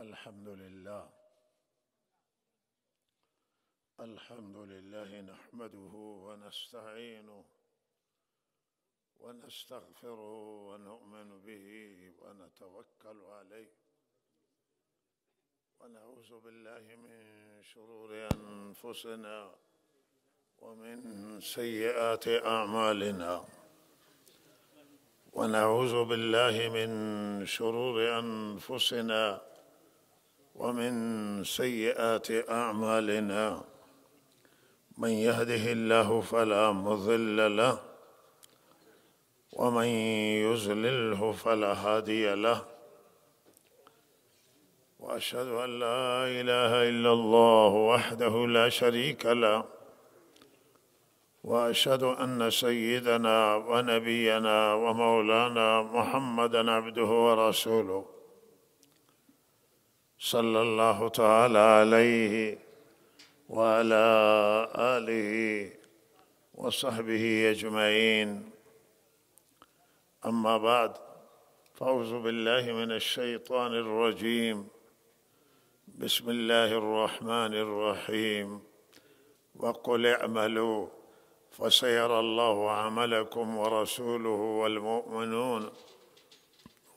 الحمد لله نحمده ونستعينه ونستغفره ونؤمن به ونتوكل عليه ونعوذ بالله من شرور أنفسنا ومن سيئات أعمالنا ونعوذ بالله من شرور أنفسنا ومن سيئات أعمالنا من يهده الله فلا مضل له ومن يضلله فلا هادي له وأشهد أن لا إله إلا الله وحده لا شريك له وأشهد أن سيدنا ونبينا ومولانا محمدًا عبده ورسوله صلى الله تعالى عليه وعلى آله وصحبه أجمعين. أما بعد، فأعوذ بالله من الشيطان الرجيم. بسم الله الرحمن الرحيم. وقل اعملوا فسيرى الله عملكم ورسوله والمؤمنون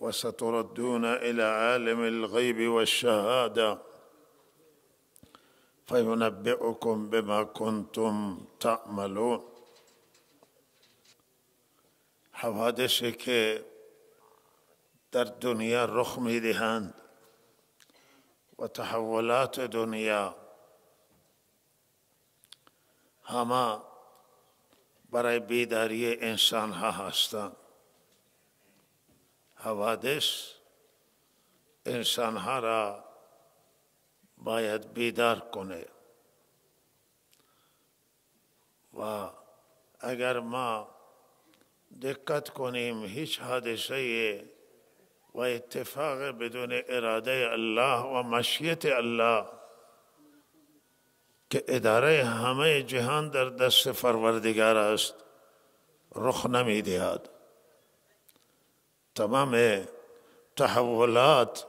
وستردون إلى عالم الغيب والشهادة فينبئكم بما كنتم تعملون. حوادثی که در دنیا رخ می‌دهند و تحولات دنیا همه برای بیداری انسان ها هستند. حوادث انسان ها را باید بیدار کنه و اگر ما دقت کنیم هیچ حادثه و اتفاق بدون اراده الله و مشیت الله که اداره همه جهان در دست پروردگار است رخ نمی دهد. تمام تحولات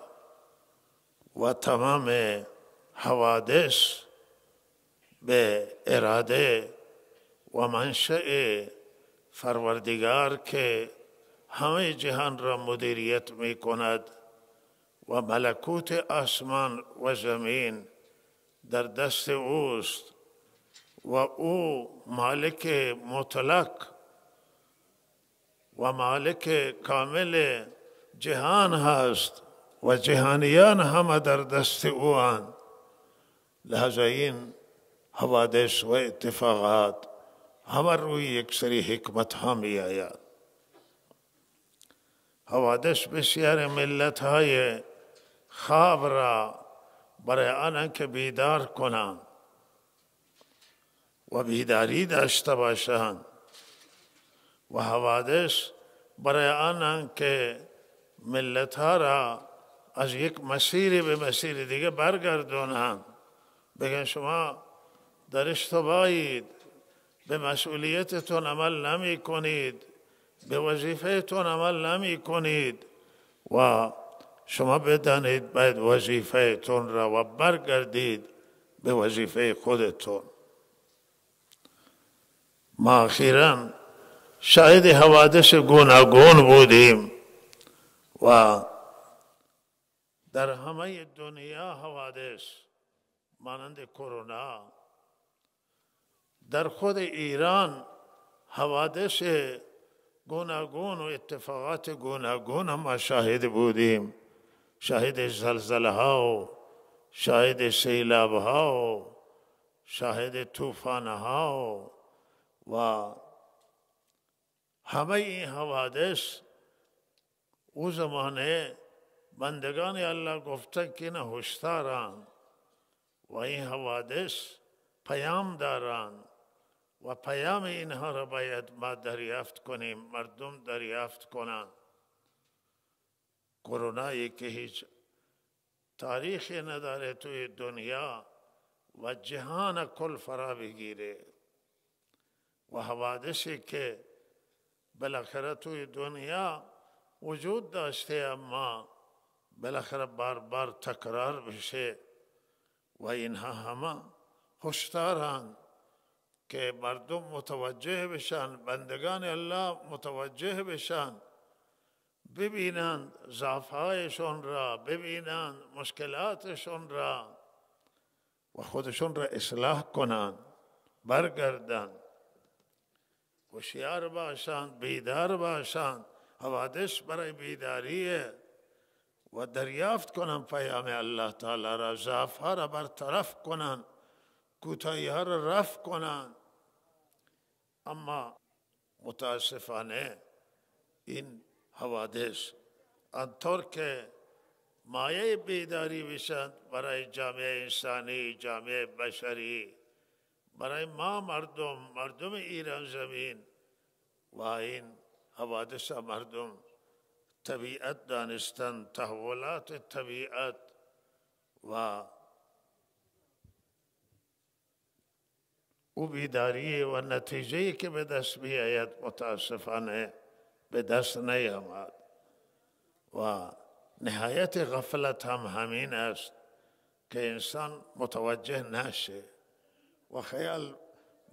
و تمام حوادث به اراده و منشأ پروردگار که همه جهان را مدیریت می کند و ملکوت آسمان و زمین در دست اوست و او مالک مطلق و مالک کامل جهان هست و جهانیان همه در دست او اند. لذا این حوادث و اتفاقات همه روی یک سری حکمت ها می آید. حوادث بسیار ملت های خواب را برای آنان که بیدار کنند و بیداری داشته باشند و حوادث برای آنان که ملت ها را از یک مسیری به مسیر دیگه برگردونند، بگن شما در اشتباهید، به مسئولیتتون عمل نمی کنید، به وظیفهتون عمل نمی کنید و شما بدانید باید وظیفهتون را و برگردید به وظیفه خودتون. ما اخیراً شاهد حوادث گوناگون بودیم و در همه دنیا حوادث مانند کرونا، در خود ایران حوادث گوناگون و اتفاقات گوناگون ما شاهد بودیم. شاهد زلزله ها و شاهد سیلاب ها و شاهد طوفان ها و همه این حوادث او زمانه بندگان الله گفته که نه هشدارند و این حوادث پیام دارند و پیام اینها را باید ما دریافت کنیم، مردم دریافت کنند. کرونایی که هیچ تاریخی نداره توی دنیا و جهان کل فرا بگیره و حوادثی که بالاخره توی دنیا وجود داشته اما بالاخره بار بار تکرار بشه و اینها همه هشدارند که مردم متوجه بشن، بندگان الله متوجه بشن، ببینند ضعف‌هایشون را، ببینند مشکلاتشون را و خودشون را اصلاح کنند، برگردند، هوشیار باشند، بیدار باشند. حوادث برای بیداریه و دریافت کنند پیام الله تعالی را، ضعف‌ها را برطرف کنند، کوتاهی‌ها را رفع کنند. اما متاسفانه این حوادث آنطور که مایه بیداری بشند برای جامعه انسانی، جامعه بشری، برای ما مردم ایران زمین، و این حوادث مردم طبیعت دانستن، تحولات طبیعت و او بیداری و نتیجه‌ای که به دست بیاید متاسفانه به دست نیامد و نهایت غفلت هم همین است که انسان متوجه نشه و خیال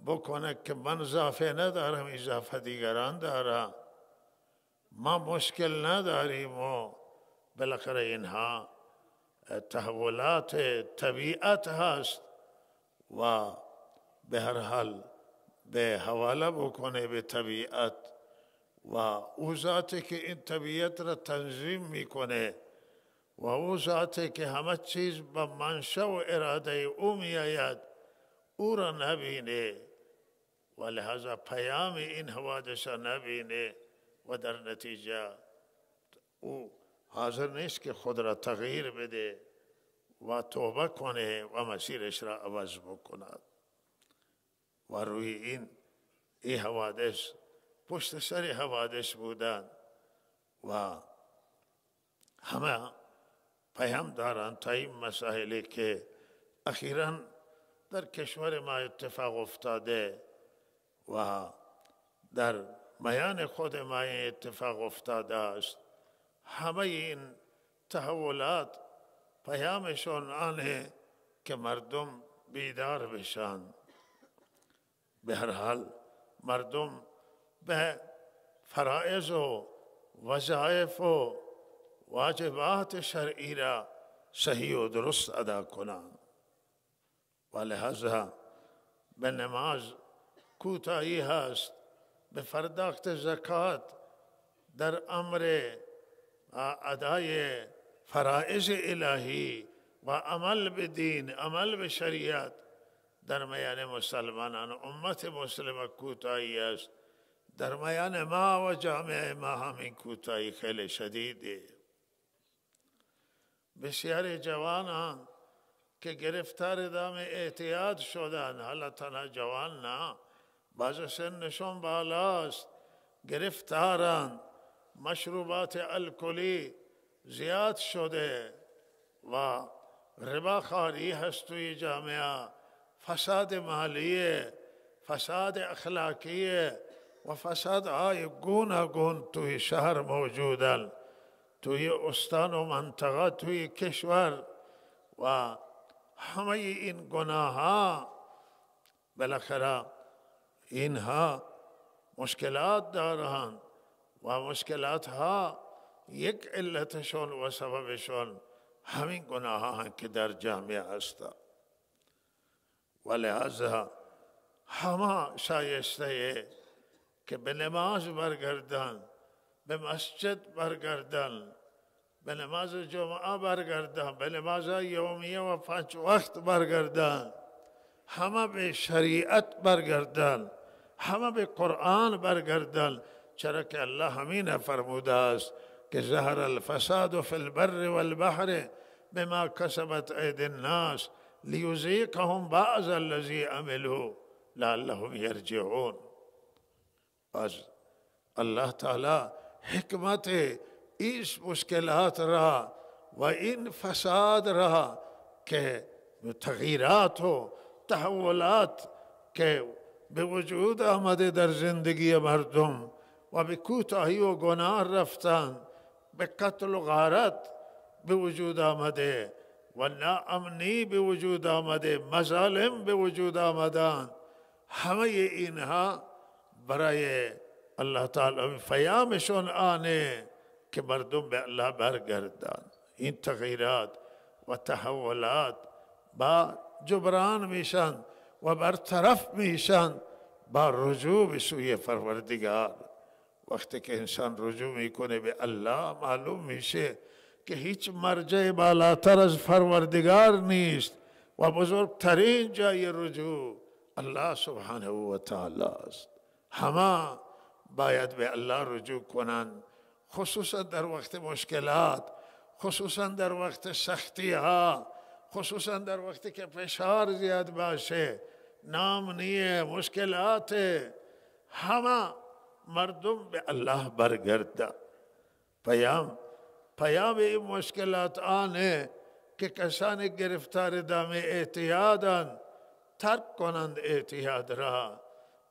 بکنه که من اضافه ندارم، اضافه دیگران دارم، ما مشکل نداریم و بالاخره اینها تحولات طبیعت هست و به هر حال به حواله بکنه به طبیعت و او ذاتی که این طبیعت را تنظیم میکنه و او ذاتی که همه چیز به منشأ و اراده او میآید او را نبینه و لحاظا پیام این حوادث را نبینه و در نتیجه او حاضر نیست که خود را تغییر بده و توبه کنه و مسیرش را عوض بکند و روی این حوادث پشت سر حوادث بودن و همه پیام دارند تا این مسائلی که اخیراً در کشور ما اتفاق افتاده و در میان خود ما اتفاق افتاده است. همه این تحولات پیامشون آنه که مردم بیدار بشن. به هر حال مردم به فرائض و وظایف و واجبات شرعی را صحیح و درست ادا کنند و لحاظا به نماز کوتاهی هست، به پرداخت زکات، در امر ادای فرائض الهی و عمل به دین، عمل به شریعت در میان مسلمانان امت مسلمه کوتاهی است. در میان ما و جامعه ما همین کوتاهی خیلی شدیده. بسیاری جوانان که گرفتار دام اعتیاد شدن، حالا تنها جوان نه، بعض سنشون بالاست، گرفتارن، مشروبات الکلی زیاد شده و رباخواری هست توی جامعه، فساد مالیه، فساد اخلاقیه و فساد های گوناگون توی شهر موجودن، توی استان و منطقه، توی کشور و همه این گناه ها بالاخره اینها مشکلات دارند و مشکلات ها یک علتشون و سببشون همین گناه ها که در جامعه هستند و لحاظا همه شایسته که به نماز برگردن، به مسجد برگردن، به نماز جمعه برگردن، به نماز یومیه و 5 وقت برگردن، همه به شریعت برگردن، همه به قرآن برگردن، چرا که الله همین فرموده است که ظهر الفساد فی البر والبحر بما کسبت ایدی الناس لیذیقهم بعض الذی عملوا لعلهم یرجعون. از الله تعالی حکمت این مشکلات را و این فساد را که تغییرات و تحولات که به وجود آمده در زندگی مردم و به کوتاهی و گناه رفتن، به قتل و غارت به وجود آمده و ناامنی به وجود آمده، مظالم به وجود آمدن. همه اینها برای الله تعالی پیامشون آنه که مردم به الله برگردن. این تغییرات و تحولات با جبران میشن و برطرف میشن با رجوع به سوی پروردگار. وقتی که انسان رجوع میکنه به الله معلوم میشه که هیچ مرجع بالاتر از پروردگار نیست و بزرگترین جای رجوع الله سبحانه و تعالی است. همه باید به الله رجوع کنند، خصوصا در وقت مشکلات، خصوصا در وقت سختی ها، خصوصا در وقتی که فشار زیاد باشه، نامنیه، مشکلات، همه مردم به الله برگردند. پیام این مشکلات آنه که کسانی گرفتار دام اعتیادند ترک کنند اعتیاد را،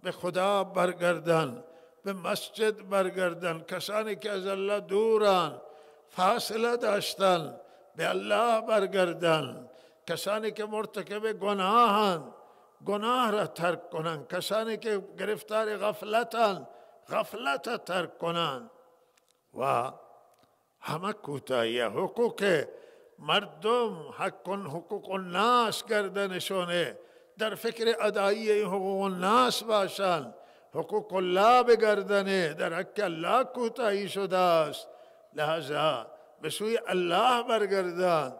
به خدا برگردند، به مسجد برگردند. کسانی که از الله دورند، فاصله داشتند، به الله برگردند. کسانی که مرتکب گناهند گناه را ترک کنند. کسانی که گرفتار غفلتند غفلت ترک کنند و همه کوتاهی حقوق مردم، حقوق الناس گردنشونه، در فکر ادایی حقوق الناس باشند. حقوق الله بگردنه، در حق الله کوتاهی شده است. لذا به سوی الله برگردند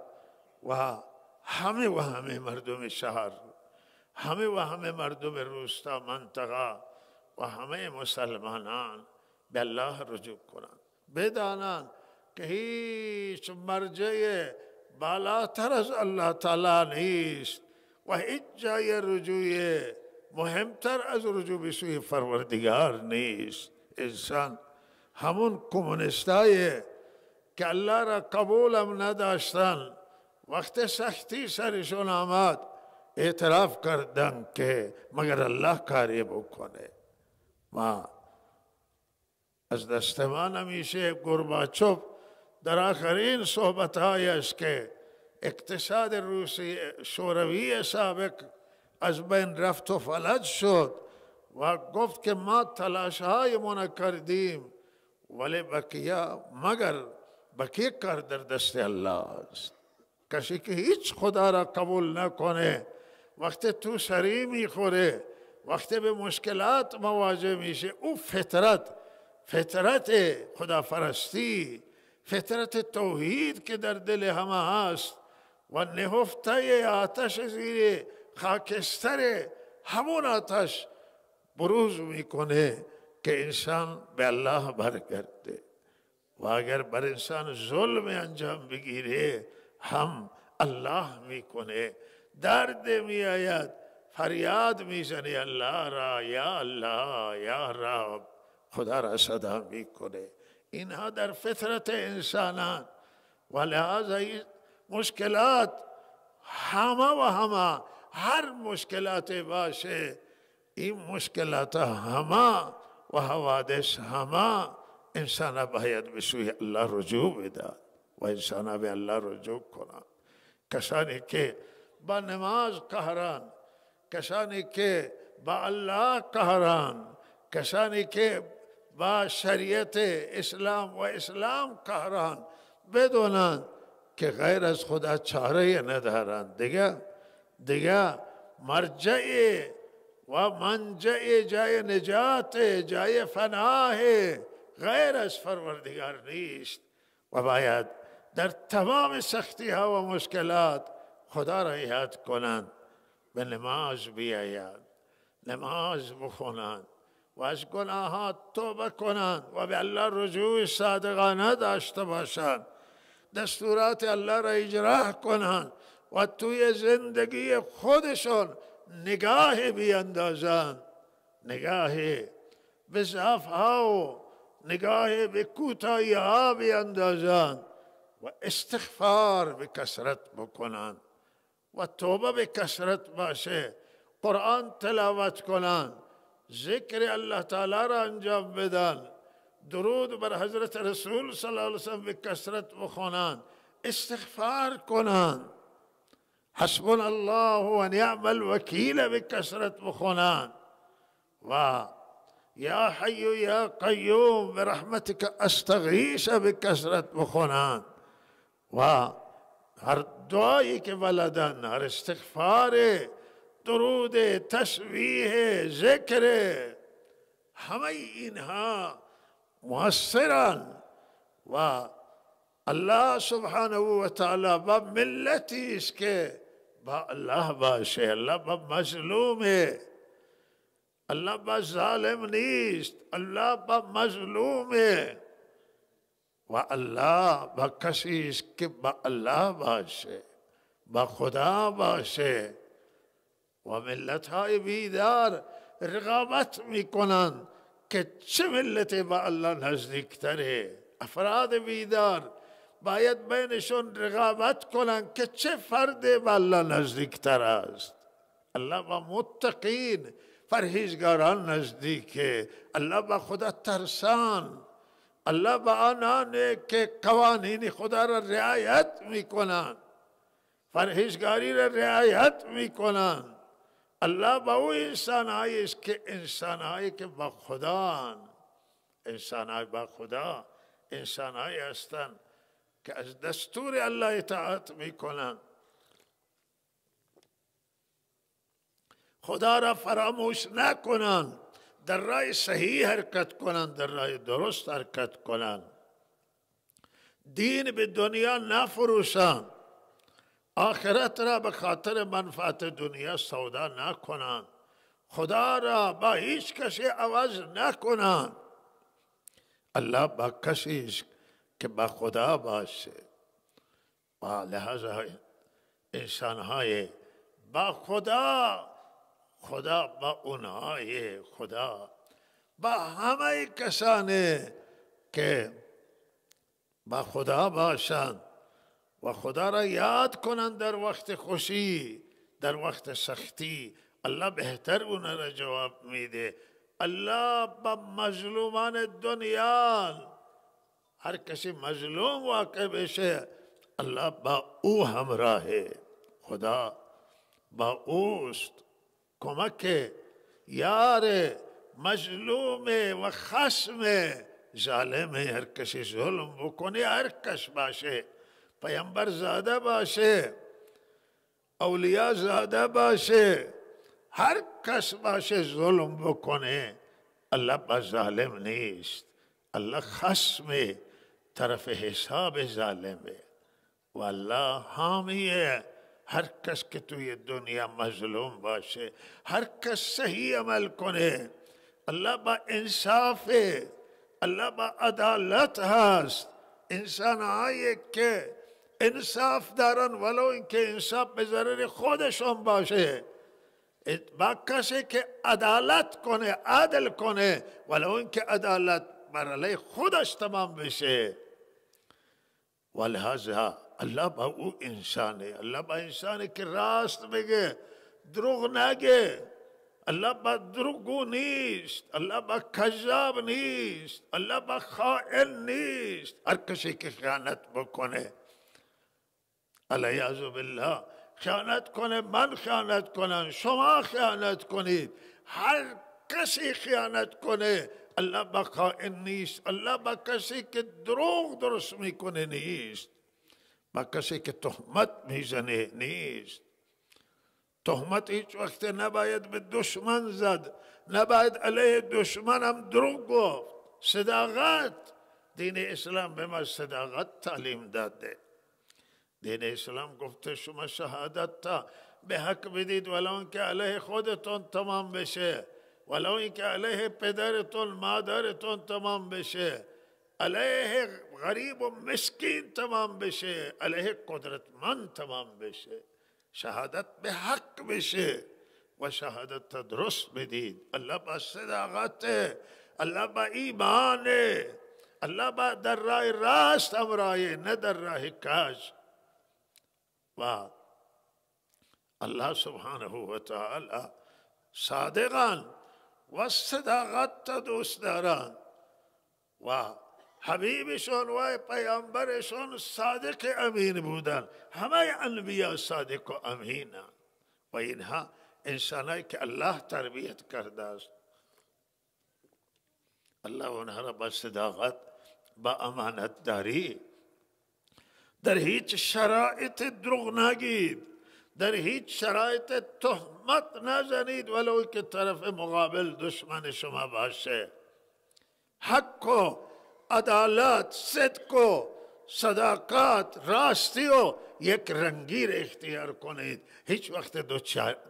و همه مردم شهر، همه مردم روستا منطقه و همه مسلمانان به الله رجوع کنند. بدانند که هیچ مرجع بالاتر از الله تعالی نیست و هیچ جای رجوع مهمتر از رجوع به سوی پروردگار نیست. انسان همون کمونیستای که الله را قبولم نداشتن، وقت سختی سرشون آمد اعتراف کردن که مگر الله کاری بکنه. ما از دست ما نمیشه. گورباچوف در آخرین صحبتهایش که اقتصاد روسی شوروی سابق از بین رفت و فلج شد و گفت که ما تلاش‌های من کردیم ولی بقیه کار در دست الله است. کسی که هیچ خدا را قبول نکنه، وقتی تو سری میخوره، وقتی به مشکلات مواجه میشه، او فطرت خداپرستی، فطرت توحید که در دل همه هست و نهفته آتش زیر خاکستر همون آتش بروز میکنه که انسان به الله برگرده. و اگر بر انسان ظلم انجام بگیره هم الله میکنه. درد میآید، فریاد میزنی الله را، یا الله یا رب، خدا را صدا میکنه. اینها در فطرت انسانان و لحاظ مشکلات همه هر مشکلات باشه، این مشکلات همه و حوادث همه انسان باید به سوی الله رجوع بدهد و انسان به الله رجوع کنند. کسانی که با نماز قهران، کسانی که با الله قهران، کسانی که با شریعت اسلام و اسلام قهران، بدونند که غیر از خدا چاره ندارند. دیگه مرجع و منجع، جای نجات، جای فناه غیر از پروردگار نیست و باید در تمام سختی ها و مشکلات خدا را یاد کنند، به نماز بیایند، نماز بخونند و از گناهات توبه کنند و به الله رجوع صادقانه داشته باشند، دستورات الله را اجرا کنند و توی زندگی خودشون نگاه بیندازند، نگاه به ضعف ها و نگاه به کوتاهی ها بیندازند و استغفار به کثرت بکنند و توبه به کثرت باشه، قرآن تلاوت کنند، ذکر الله تعالی را انجام بدن، درود بر حضرت رسول صلی الله علیه وسلم به کثرت بخونند، استغفار کنند، حسبنا الله و نعم الوکیل به کثرت بخونند و یا حی یا قیوم برحمتک استغیث به کثرت بخونند و هر دعایی که ولدن، هر استغفار، درود، تسبیح، ذکر، همه اینها مؤثرن و الله سبحانه و تعالی با ملتی است که با الله باشه. الله با مظلومه، الله با ظالم نیست، الله با مظلومه و الله با کسی است که با الله باشه، با خدا باشه. و ملت های بیدار رقابت میکنند که چه ملت با الله نزدیکتره. افراد بیدار باید بینشون رقابت کنند که چه فرد با الله نزدیکتر است. الله با متقین پرهیزگاران نزدیکه، الله با خدا ترسان، الله با آنانی که قوانین خدا را رعایت میکنند، پرهیزگاری را رعایت میکنند. الله با او انسانهایی است که انسانهایی که با خدا، انسانهای با خدا انسانهایی هستند که از دستور الله اطاعت میکنند، خدا را فراموش نکنند، در راه صحیح حرکت کنند، در راه درست حرکت کنند، دین به دنیا نفروشند، آخرت را به خاطر منفعت دنیا سودا نکنند، خدا را با هیچ کسی عوض نکنند. الله با کسی است که با خدا باشه و لحاظ انسانهای با خدا، خدا با اونهای خدا، با همه کسانی که با خدا باشند و خدا را یاد کنند در وقت خوشی، در وقت سختی. الله بهتر اونها را جواب میده. الله با مظلومان دنیا، هر کسی مظلوم واقع بشه الله با او همراهه، خدا با اوست، کمک یار مظلوم و خصم ظالم. هر کسی ظلم بکنه، هر کس باشه، پیامبر زاده باشه، اولیاء زاده باشه، هر کس باشه ظلم بکنه، الله با ظالم نیست. الله خصم طرف حساب ظالمه و الله حامیه هر کس که توی دنیا مظلوم باشه، هر کس صحیح عمل کنه. الله با انصافه، الله با عدالت هست. انسان هایی که انصاف دارن ولو اینکه انصاف به ضرر خودشون باشه، با کسی که عدالت کنه، عدل کنه ولو اینکه عدالت بر علیه خودش تمام بشه. ولهذا الله با او انسانه، الله با انسانی که راست بگه، دروغ نگه. الله با دروغگو نیست، الله با کذاب نیست، الله با خائن نیست. هر کسی که خیانت بکنه، علیاذ بالله، خیانت کنه، من خیانت کنم، شما خیانت کنید، هر کسی خیانت کنه، الله با خائن نیست. الله با کسی که دروغ درست میکنه نیست، با کسی که تهمت میزنه نیست. تهمت هیچ وقت نباید به دشمن زد، نباید علیه دشمن هم دروغ گفت. صداقت، دین اسلام به ما صداقت تعلیم داده. دین اسلام گفته شما شهادت تا به حق بدید ولو اینکه علیه خودتون تمام بشه، ولو اینکه علیه پدرتون مادرتون تمام بشه، علیه غریب و مسکین تمام بشه، علیه قدرتمند تمام بشه. شهادت به حق بشه و شهادت درست بدید. الله با صداقت، الله با ایمان، الله با در راه راست همراهی، نه در راه کج. و الله سبحانه و تعالی صادقان و صداقت دوست دارن و حبیبشون و پیامبرشون صادق امین بودن. همه انبیا صادق و امینن و اینها انسانایی که الله تربیت کرده است. الله اونها را با صداقت، با امانت داری، در هیچ شرایط دروغ نگید، در هیچ شرایط تهمت نزنید ولو که طرف مقابل دشمن شما باشه. حق و عدالت، صدق و صداقت، راستی و یک رنگی اختیار کنید. هیچ وقت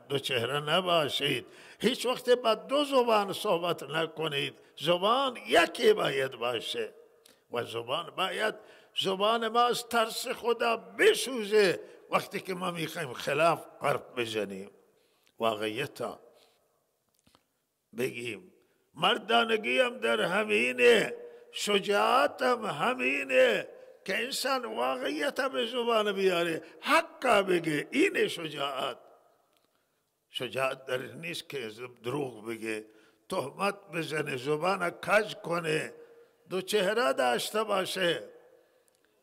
دو چهره نباشید. هیچ وقت با دو زبان صحبت نکنید. زبان یکی باید باشه و زبان باید زبان ما از ترس خدا بسوزه وقتی که ما میخوایم خلاف حرف بزنیم. واقعیتا بگیم، مردانگی هم در همینه، شجاعت هم همینه که انسان واقعیت به زبان بیاره، حقا بگه. این شجاعت. شجاعت در نیست که دروغ بگه، تهمت بزنه، زبان کج کنه، دو چهره داشته باشه.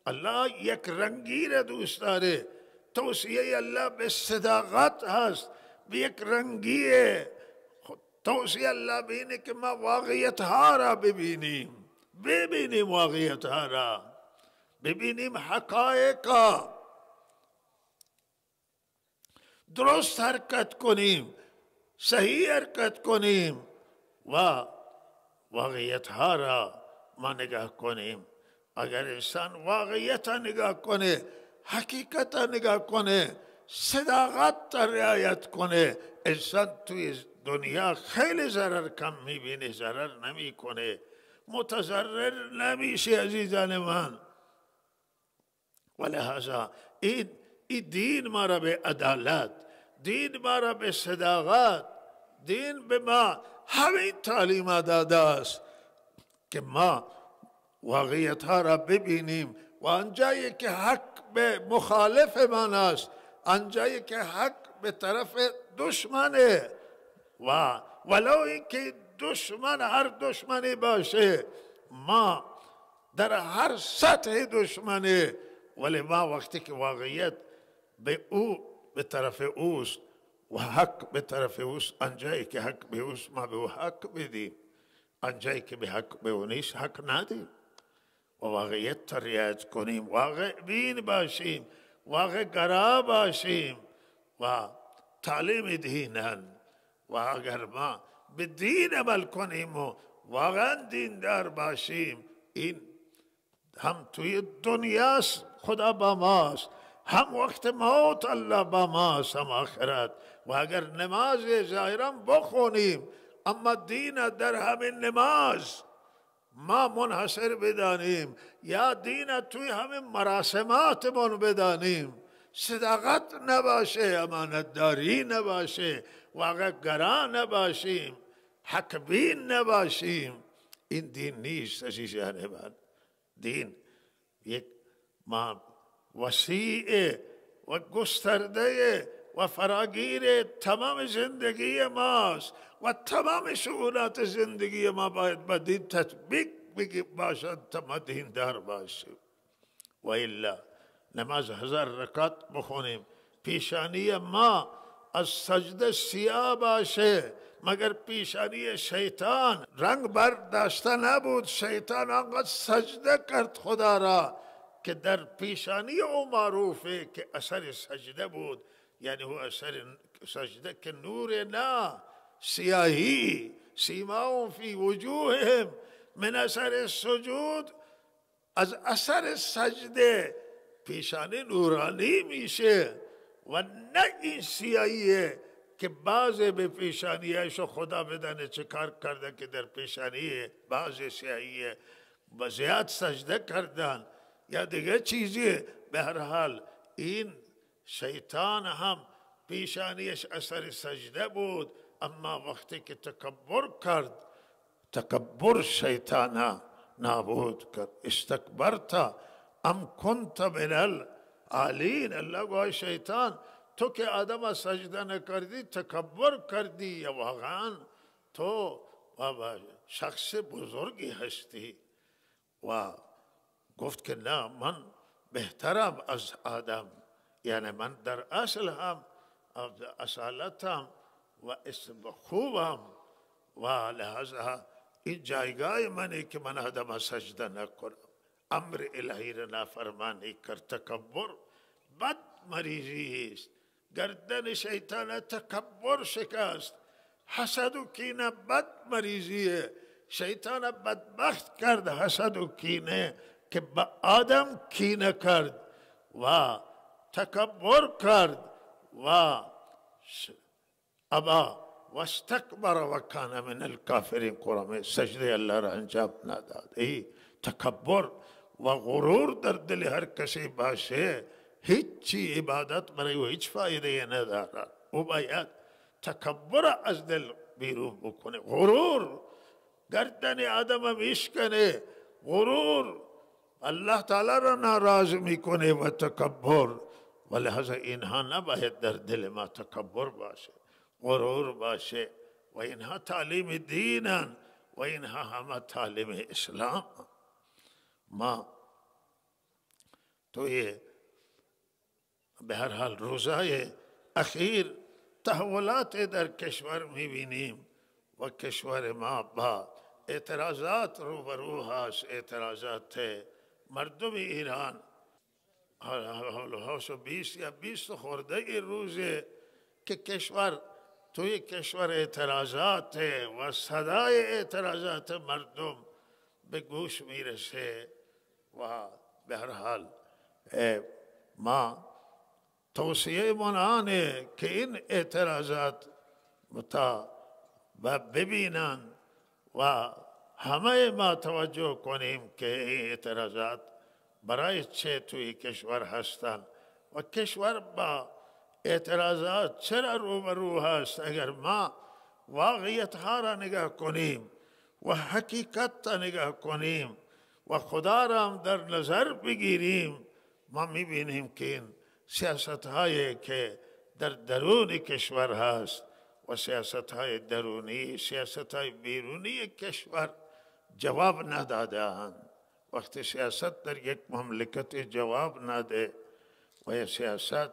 الله یک رنگی را دوست داره. توصیه الله به صداقت هست، به یک رنگیه. توصیه الله به اینه که ما واقعیت ها را ببینیم، واقعیت ها را ببینیم، حقایقا درست حرکت کنیم، صحیح حرکت کنیم و واقعیت ها را ما نگاه کنیم. اگر انسان واقعیت نگاه کنه، حقیقت نگاه کنه، صداقت رعایت کنه، انسان توی دنیا خیلی ضرر کم میبینه، ضرر نمیکنه، متضرر نمیشه. عزیزان من، ولهذا این دین ما را به عدالت، دین ما را به صداقت، دین به ما همین تعلیم داده است که ما واقعیت ها را ببینیم و آنجایی که حق به مخالف من است، آنجایی که حق به طرف دشمنه و ولو اینکه دشمن هر دشمنی باشه، ما در هر سطح دشمنه، ولی ما وقتی که واقعیت به طرف اوست و حق به طرف اوست، آنجایی که حق به اوست ما به او حق بدیم، آنجایی که به حق به او نیست حق ندیم و واقعیت رعایت کنیم، واقع بین باشیم، واقع گرا باشیم و تعلیم دینن. و اگر ما به دین عمل کنیم و واقعا دیندار باشیم، این هم توی دنیاست خدا با ماست، هم وقت موت الله با ماست، هم آخرت. و اگر نماز ظاهرا بخونیم اما دین در همین نماز ما منحصر بدانیم، یا دین توی همین مراسماتمون بدانیم، صداقت نباشه، امانتداری نباشه، واقع گرا نباشیم، حق بین نباشیم، این دین نیست. عزیزان من، دین یک ما وسیع و گسترده و فراگیر تمام زندگی ماست و تمام شؤونات زندگی ما باید با دین تطبیق باشد تا ما دیندار باشیم. و الا نماز 1000 رکعت بخونیم، پیشانی ما از سجده سیاه باشه، مگر پیشانی شیطان رنگ برداشته نبود. شیطان آنقدر سجده کرد خدا را که در پیشانی او معروفه که اثر سجده بود، یعنی او اثر سجده که نور نه، سیاهی. سیماهم فی وجوههم من اثر السجود، از اثر سجده پیشانی نورانی میشه و نه این سیاهیه که بعض به پیشانیشو خدا بدانه چه کار کرده که در پیشانی بعض سیاهیه و زیاد سجده کردن یا دیگه چیزی. به هر حال این شیطان هم پیشانیش اثر سجده بود، اما وقتی که تکبر کرد، تکبر شیطان نابود کرد. استکبرت ام کنت من العالین. الله گواه شیطان تو که آدم سجده نکردی تکبر کردی، یا واقعا تو شخص بزرگی هستی. و گفت که نه، من بهترم از آدم، یعنی من در اصل هم اصالتم و اسم خوبم و لحاظا این جایگاه منی که من آدم سجده نکنم. امر الهی را نافرمانی کرد. تکبر بد مریضی است. گردن شیطان تکبر شکست. حسد و کینه بد مریضیه. شیطان بدبخت کرد حسد و کینه که به آدم کینه کرد و تکبر کرد و ابا و استکبر و کان من الکافرین. قرآن سجده الله را انجام نداد. ای تکبر و غرور در دل هر کسی باشه هیچی عبادت برای او هیچ فایده ندارد. او باید تکبر از دل بیرون بکنه. غرور گردن آدم میشکنه. غرور الله تعالی را ناراض میکنه و تکبر، و لحاظا اینها نباید در دل ما تکبر باشه، غرور باشه. و اینها تعلیم دینن و اینها همه تعلیم اسلام. ما توی به هر حال روزهای اخیر تحولات در کشور میبینیم و کشور ما با اعتراضات روبرو هست. اعتراضات مردم ایران. حالا 20 یا 20 خورده روزه که کشور توی کشور اعتراضات و صدای اعتراضات مردم به گوش میرسه. و به هر حال ما توصیه من آنه که این اعتراضات و ببینن و همه ما توجه کنیم که این اعتراضات برای چه توی کشور هستند و کشور با اعتراضات چرا روبرو هست. اگر ما واقعیت ها را نگاه کنیم و حقیقت را نگاه کنیم و خدا را هم در نظر بگیریم، ما میبینیم که این سیاست هایی که در درون کشور هست و سیاست های درونی، سیاست های بیرونی کشور جواب ندادند. وقتی سیاست در یک مملکت جواب نده و سیاست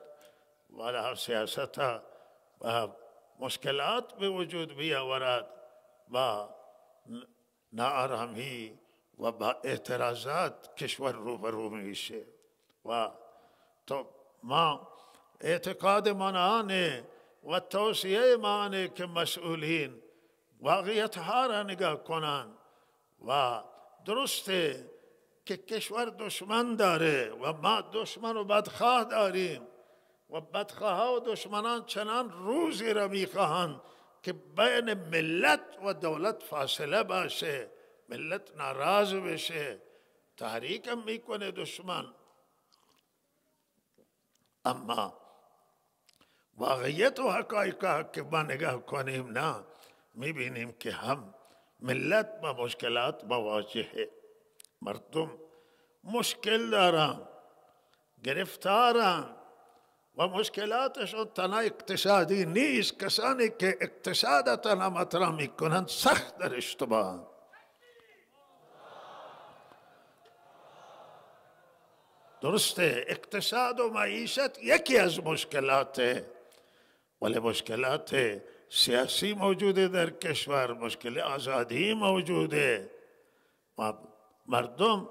و مشکلات به وجود بیاورد با ناآرامی و با اعتراضات کشور روبرو میشه. و تو ما اعتقاد من آنه و توصیه من آنه که مسئولین واقعیت ها را نگاه کنند و درسته که کشور دشمن داره و ما دشمن و بدخواه داریم و بدخواه ها و دشمنان چنان روزی را میخواهند که بین ملت و دولت فاصله باشه، ملت ناراض بشه، تحریک هم میکنه دشمن. اما واقعیت و حقایق که ما نگاه کنیم نه، میبینیم که هم ملت با مشکلات مواجهه. مردم مشکل دارن، گرفتارن و مشکلاتشون تنها اقتصادی نیست. کسانی که اقتصاد تنها مطرح میکنند سخت در اشتباهند. درسته اقتصاد و معیشت یکی از مشکلاته، ولی مشکلات سیاسی موجوده در کشور، مشکل آزادی موجوده. مردم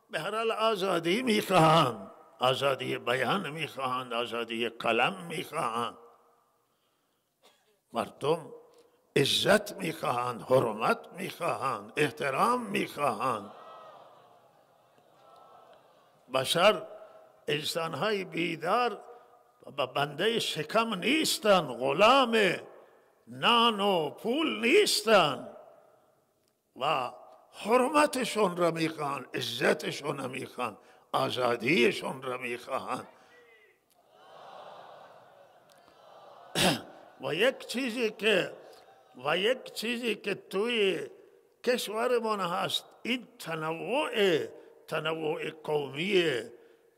به هر حال آزادی میخواهند، آزادی بیان میخواهند، آزادی قلم میخواهند. مردم عزت میخواهند، حرمت میخواهند، احترام میخواهند. بشر انسانهای بیدار و بنده شکم نیستن، غلام نان و پول نیستن و حرمتشون را میخوان، عزتشون را میخوان، آزادیشون را میخوان. و یک چیزی که توی کشور من هست، این تنوع قومی،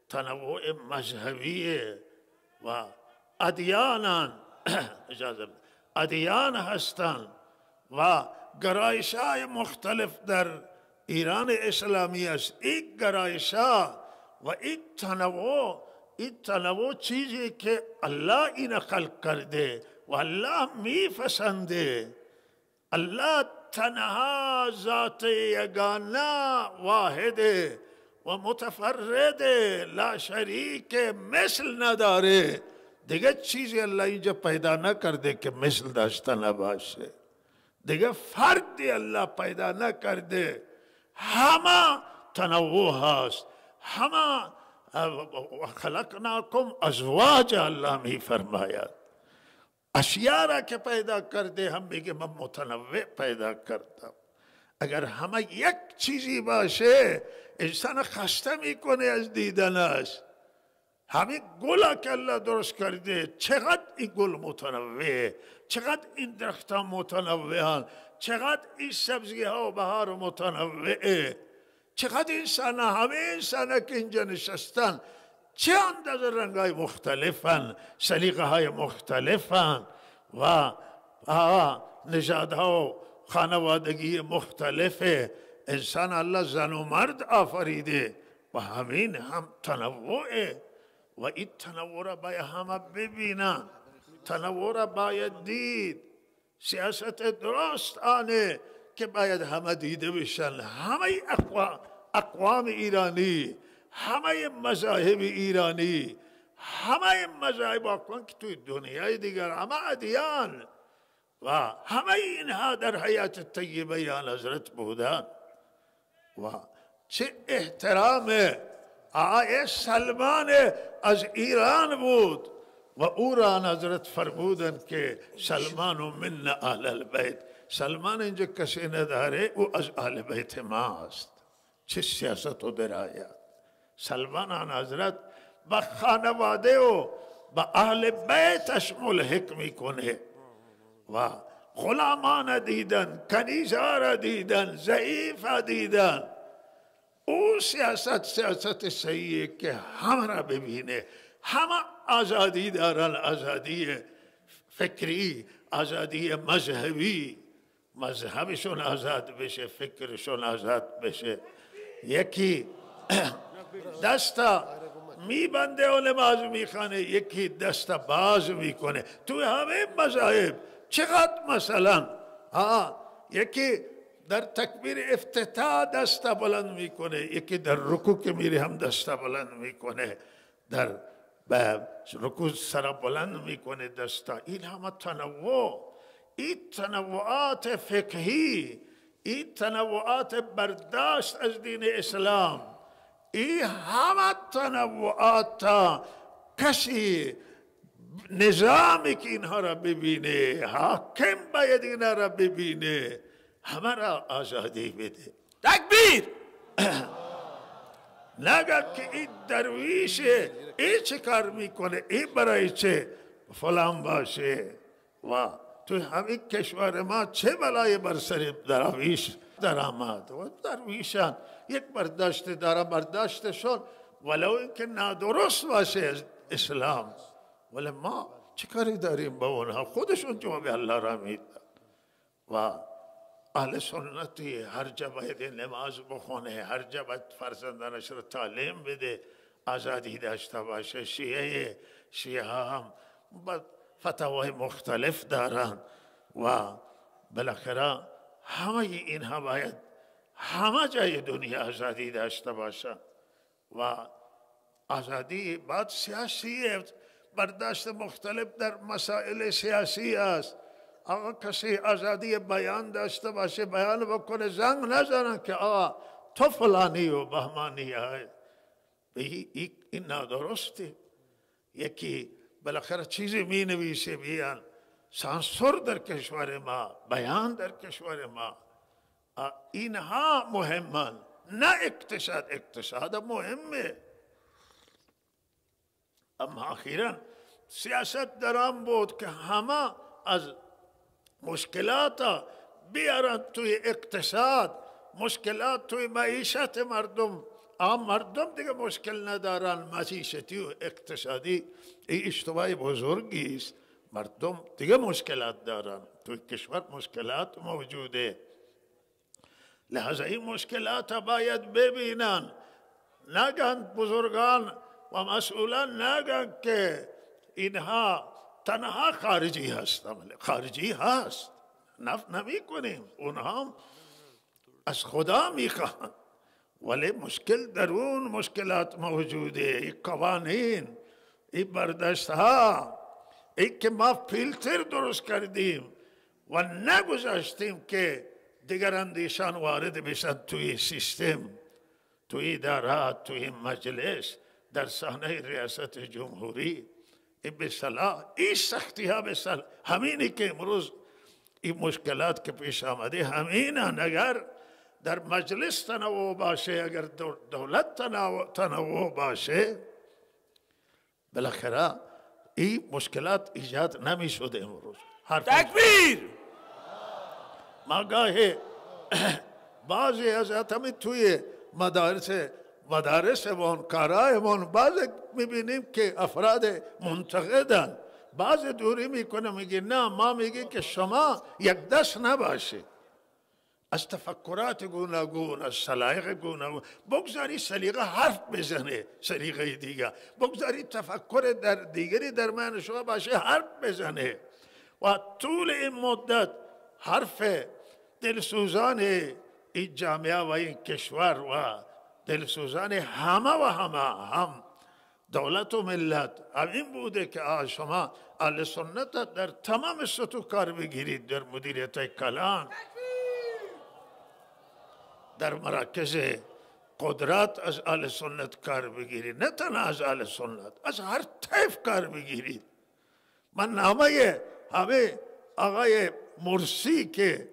تنوع مذهبی و ادیان هستند و گرایش های مختلف در ایران اسلامی است. این گرایش‌ها و این تنوع چیزی که الله این خلق کرده و الله میپسنده. الله تنها ذات یگانه واحده و متفرده، لا شریک، مثل نداره. دیگه چیزی الله اینجا پیدا نکرده که مثل داشته نباشه. دیگه فردی الله پیدا نکرده. همه تنوع هست. همه خلقناکم ازواج الله می فرماید. اشیاء را که پیدا کرده هم میگه من متنوع پیدا کردم. اگر همه یک چیزی باشه انسان خسته میکنه از دیدنش. همین گل که الله درست کرده، چقدر این گل متنوع، چقدر این درخت ها متنوعن، چقدر این سبزی ها و بهار متنوعه، چقدر انسان ها، همه انسان ها که اینجا نشستن چه اندازه رنگ های مختلفن، سلیقه های مختلفن و نژادها و خانوادگی مختلفه. انسان الله زن و مرد آفریده و همین هم تنوعه و این تنوع را باید همه ببینن. تنوع را باید دید. سیاست درست آنه که باید همه دیده بشن. همه اقوام ایرانی، همه مذاهب ایرانی، همه مذاهب اقوام که توی دنیای دیگر، همه ادیان و همه اینها در حیات طیبه یا حضرت بودن. و چه احترامه. آقای سلمان از ایران بود و او را حضرت فرمودن که سلمان من اهل البیت. سلمان اینجا کسی نداره، او از اهل بیت ماست. چه سیاست و درایت. سلمان حضرت با خانواده و با اهل بیتش ملحق میکنه و غلامان دیدن، کنیزا را دیدن، ضعیف دیدن. او سیاست صحیحه که همه را ببینه. همه آزادی دارن، آزادی فکری، آزادی مذهبی، مذهبشون آزاد بشه، فکرشون آزاد بشه. یکی دستا میبنده و نماز میخانه، یکی دستا باز میکنه. توی همه مذاهب چقدر مثلا یکی در تکبیر افتتاح دستا بلند میکنه، یکی در رکوع که میره هم دستا بلند میکنه، در رکوع سر بلند میکنه دستا. این همه تنوع، این تنوعات فقهی، این تنوعات برداشت از دین اسلام، این همه تنوعات کسی نظامی که اینها را ببینه، حاکم باید اینها را ببینه، همه را آزادی بده. تکبیر. نگه که این درویشه، این چه کار میکنه، این برای چه فلان باشه. و تو همین کشور ما چه بلای بر سر درویش در آمد و درویشان یک برداشت دارن، برداشتشون ولو اینکه نادرست باشه از اسلام، ولی ما چه کاری داریم با اونها؟ خودشون جواب الله را میدن. و اهل سنتی هر جا باید نماز بخونه، هر جا باید فرزندانش را تعلیم بده، آزادی داشته باشه. شیعه هم فتاوای مختلف دارن و بالاخره همه اینها باید همه جای دنیا آزادی داشته باشه. و آزادی بعد سیاسی برداشت مختلف در مسائل سیاسی است. آقا کسی آزادی بیان داشته باشه، بیان بکنه، زنگ نزنن که آقا تو فلانی و بهمانی های. این نادرسته. یکی بالاخره چیزی می نویسه بیان، سانسور در کشور ما، بیان در کشور ما، اینها مهمن، نه اقتصاد. اقتصاد مهمه، اما اخیرا سیاست در آن بود که همه از مشکلات بیارن توی اقتصاد، مشکلات توی معیشت مردم. مردم دیگه مشکل ندارن، معیشتی و اقتصادی. این اشتباه بزرگی است. مردم دیگه مشکلات دارن، توی کشور مشکلات موجوده. لحظه این مشکلات باید ببینن، نگن بزرگان و مسئولان نگن که اینها تنها خارجی هستن. خارجی هست، نفت نمی کنیم، اونها از خدا میخوان، ولی مشکل درون مشکلات موجوده. این قوانین، این برداشت ها، این که ما فیلتر درست کردیم و نگذاشتیم که دیگر اندیشان وارد بشن توی سیستم، توی ادارات، توی مجلس، در صحنه ریاست جمهوری. این به صلاح، این سختی ها به صلاح همینی که امروز این مشکلات که پیش آمده همینن. اگر در مجلس تنوع باشه، اگر دولت تنوع باشه، بالاخره این مشکلات ایجاد نمی شده. امروز تکبیر. ما گاهی بعضی از همین توی مدارس و کارایمون بعضی میبینیم که افراد منتقدن، بعضی دوری میکنه میگه نه، ما میگه که شما یک دست نباشید، از تفکرات گوناگون، از سلیقه گوناگون بگذاری سلیقه حرف بزنه، سلیقه دیگه بگذاری تفکر در دیگری در من شما باشه حرف بزنه. و طول این مدت حرف دلسوزان این جامعه و این کشور و دلسوزان همه و همه، هم دولت و ملت، این بوده که شما اهل سنت در تمام سطوح کار بگیرید، در مدیریت کلان، در مراکز قدرت از اهل سنت کار بگیرید، نه تنها از اهل سنت، از هر طیف کار بگیرید. من نامه همه آقای مرسی که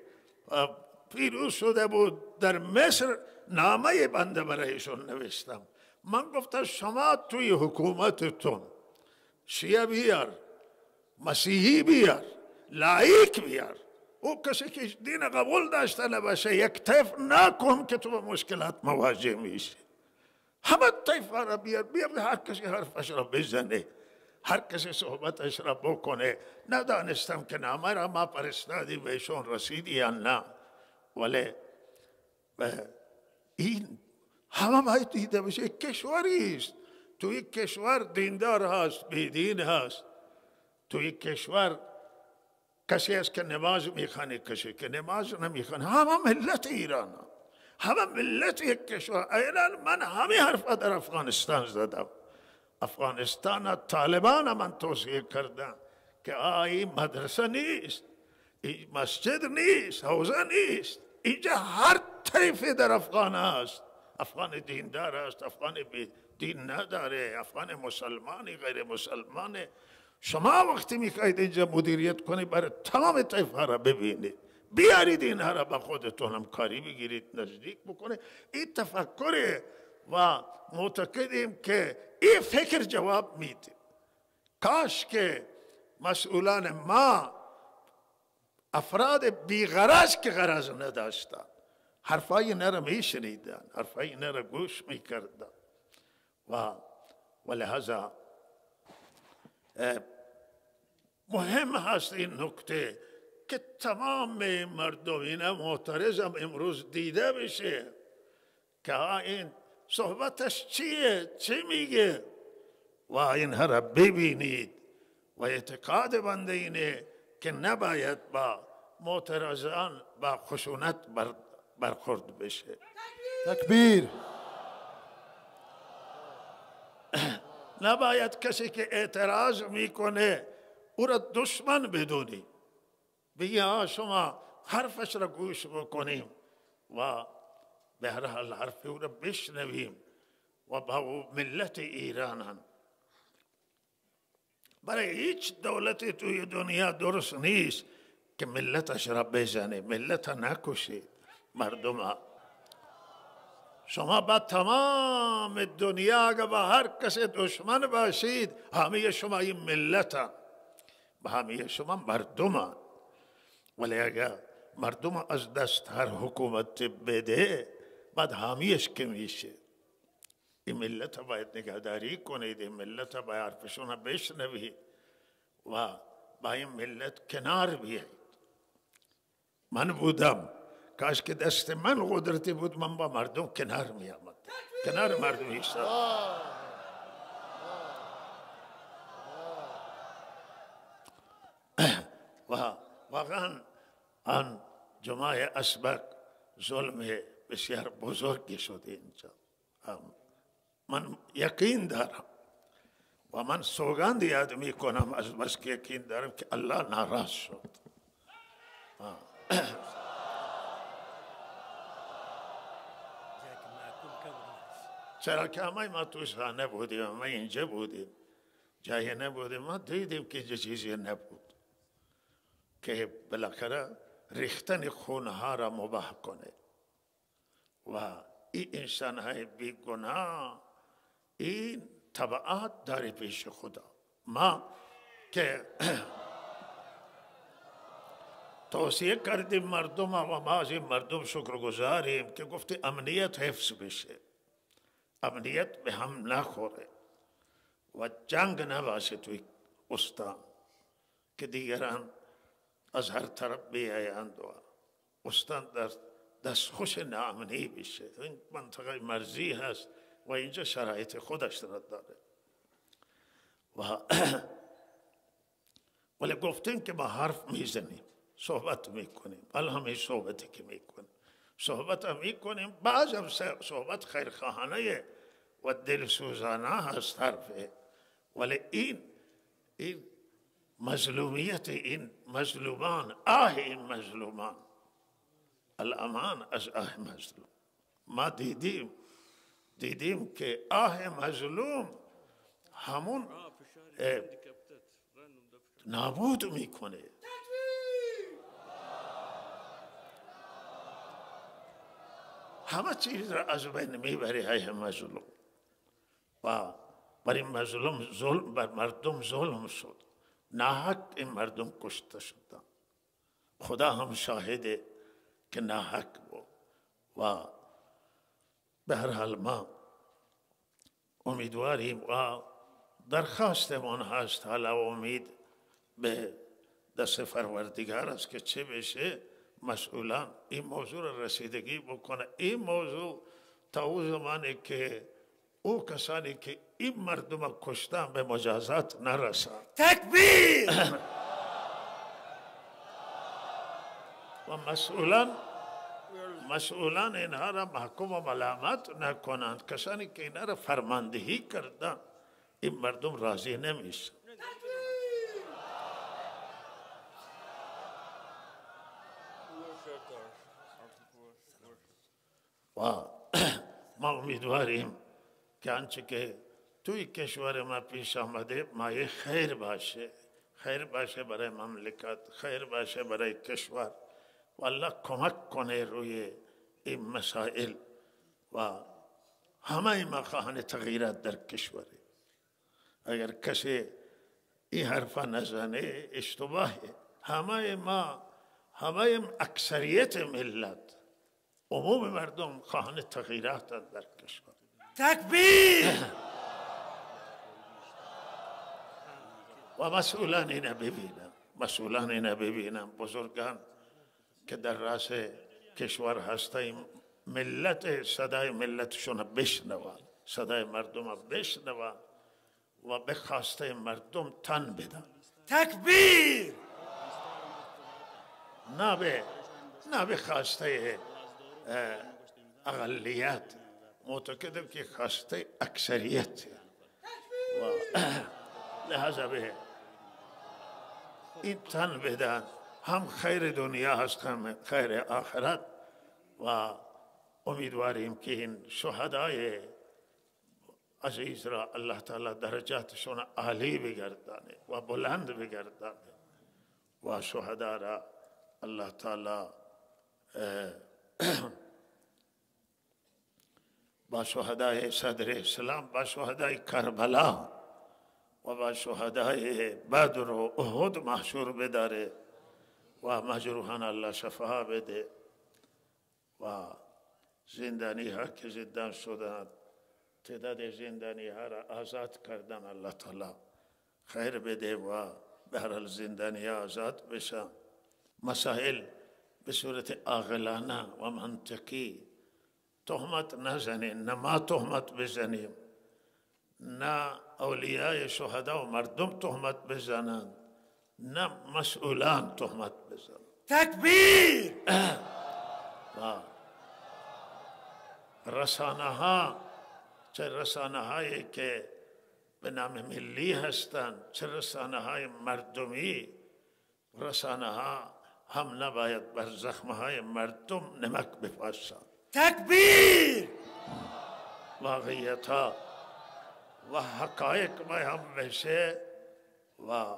پیروز شده بود در مصر، نامه بنده برایشون نوشتم. من گفتم شما توی حکومتتون شیعه بیار، مسیحی بیار، لایک بیار، او کسی که دین قبول داشته نباشه یک طیف نکن که تو با مشکلات مواجه میشی. همه طیف را بیار، هر کسی حرفش را بزنه، هر کسی صحبتش را بکنه. ندانستم که نامه را ما فرستادیم بهشون رسیدی یا نه، ولی این همه باید دیده بشه. کشوری است، توی کشور دیندار هست، بیدین هست، توی کشور کسی است که نماز میخوانه، کسی که نماز نمیخوانه، همه ملت ایران هم. همه ملت یک کشور. ایران من همه حرف در افغانستان زدم. افغانستان طالبان من توصیه کردم که این مدرسه نیست، این مسجد نیست، حوزه نیست، اینجا هر طیفی در افغان هست. افغان دیندار است، افغان دین نداره، افغان مسلمانی، غیر مسلمانی. شما وقتی میخواید اینجا مدیریت کنید برای تمام طیف ها را ببینید، بیارید اینها را با خودتون هم کاری بگیرید، نزدیک بکنید. این تفکر و معتقدیم که این فکر جواب میده. کاش که مسئولان ما افراد بیغرض که غرض نداشتن حرفای نره میشنیدن، حرفای نره گوش میکردن. و لحظا مهم هست این نکته که تمام مردم این معترضم امروز دیده بشه که این صحبتش چیه، چی میگه، و اینها را ببینید. و اعتقاد بنده اینه که نباید با معترضان با خشونت برخورد بشه. تکبیر. نباید کسی که اعتراض میکنه او را دشمن بدونی، بگی شما حرفش را گوش بکنیم و به هر حال حرف او را بشنویم و با او ملت ایرانن. برای هیچ دولتی توی دنیا درست نیست که ملتش را بزنه، ملت نکشید، مردم ها. شما با تمام دنیا اگر با هر کس دشمن باشید، همه شما این ملتن، با همه شما مردمان. ولی اگر مردم از دست هر حکومت بده، بعد همیش که میشه. این ملت باید نگهداری کنید، این ملت باید حرفشون بشنوید و با این ملت کنار بیایید. من بودم کاش که دست من قدرتی بود من با مردم کنار می آمد، کنار مردم ایستاد. و واقعا آن جمعه اسبق ظلم بسیار بزرگی شد اینجا. من یقین دارم و من سوگند یاد می کنم از بس که یقین دارم که الله ناراض شد. چرا که ما توش نبودیم، ما اینجا بودیم، جایی نبودیم، ما دیدیم که اینجا چیزی نبود که بالاخره ریختن خونها را مباح کنه و این انسان های بیگناه این تبعات داره پیش خدا. ما که توصیه کردیم مردم و ما از این مردم شکرگزاریم که گفته امنیت حفظ بشه، امنیت به هم نخوره و جنگ نباشه توی استان که دیگران از هر طرف بیایند و استان در دستخوش ناامنی بشه. این منطقه مرزی هست و اینجا شرایط خودش را داره و ولی گفتیم که ما حرف میزنیم، صحبت میکنیم. الان صحبتی که میکنیم صحبت هم میکنیم، بعض هم صحبت خیرخواهانه و دلسوزانه هست حرفه، ولی این مظلومیت این مظلومان، آه این مظلومان، الامان از آه مظلوم. ما دیدیم که آه مظلوم همون نابود میکنه. همه چیز را از بین میبره های مظلوم و بر این مظلوم ظلم، بر مردم ظلم شد، ناحق این مردم کشته شدن. خدا هم شاهده که ناحق بود و به هر حال ما امیدواریم و درخواستمون هست، حالا امید به دست پروردگار است که چه بشه. مسئولان این موضوع را رسیدگی بکنه. این موضوع تا او زمانی که او کسانی که این مردم کشتن به مجازات نرسند. تکبیر! و مسئولان اینها را محکوم و ملامت نکنند. کسانی که اینها را فرماندهی کردن این مردم راضی نمیشن. و ما امیدواریم که آنچه که توی کشور ما پیش آمده مایه خیر باشه، خیر باشه برای مملکت، خیر باشه برای کشور و الله کمک کنه روی این مسائل و همه ما خواهان تغییرات در کشوره. اگر کسی این حرفا نزنه اشتباهه. همه اکثریت ملت، عموم مردم خواهان تغییرات در کشور. تکبیر! و مسئولان اینه ببینم، بزرگان که در راس کشور هستیم، ملت صدای ملتشون بشنوان، صدای مردم بشنوان و به خواسته مردم تن بدن. تکبیر! نه به خواسته اقلیت. معتقدم که خواسته اکثریت و لحظه به این تن بدن. هم خیر دنیا هست هم خیر آخرت و امیدواریم که این شهدای عزیز را الله تعالی درجاتشون عالی بگردانه و بلند بگردانه و شهدا را الله تعالی با شهدای صدر اسلام، با شهدای کربلا و با شهدای بدر و احد محشور بداره و مجروحان الله شفا بده و زندانی ها که زندان شدند تعداد زندانی ها را آزاد کردن الله تعالی خیر بده و به هر حال زندانی ها آزاد بشن. مسائل به صورت عاقلانه و منطقی تهمت نزنیم، نه ما تهمت بزنیم، نه اولیای شهدا و مردم تهمت بزنند، نه مسئولان تهمت بزنند. تکبیر. رسانه ها، چه رسانه هایی که به نام ملی هستند، چه رسانه های مردمی، رسانه ها هم نباید بر زخمه های مردم نمک بپاشند. تکبیر. واقعیت ها و حقایق بیان بشه و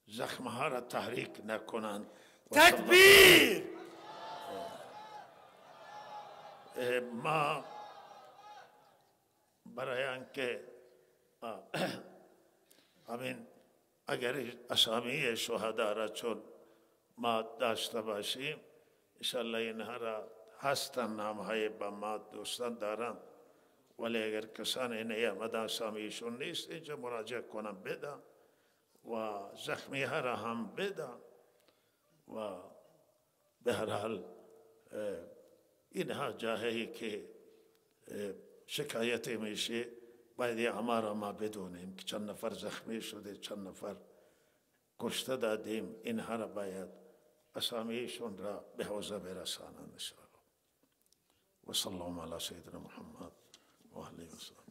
زخمه ها را تحریک نکنند. تکبیر. ما برای آنکه همین اگر اسامی شهدا را چون ما داشته باشیم، انشاءالله اینها را هستن، نامهای با ما دوستان دارن، ولی اگر کسانی نیامد اسامیشون نیست، اینجا مراجعه کنم بدم و زخمی ها را هم بدم و به هر حال اینها جاهایی که شکایت میشه باید همارا ما بدونیم که چند نفر زخمی شده، چند نفر کشته دادیم، اینها را باید اسامیشون را به حوزه برسانند. و صلی الله علی سیدنا محمد و آله و سلم.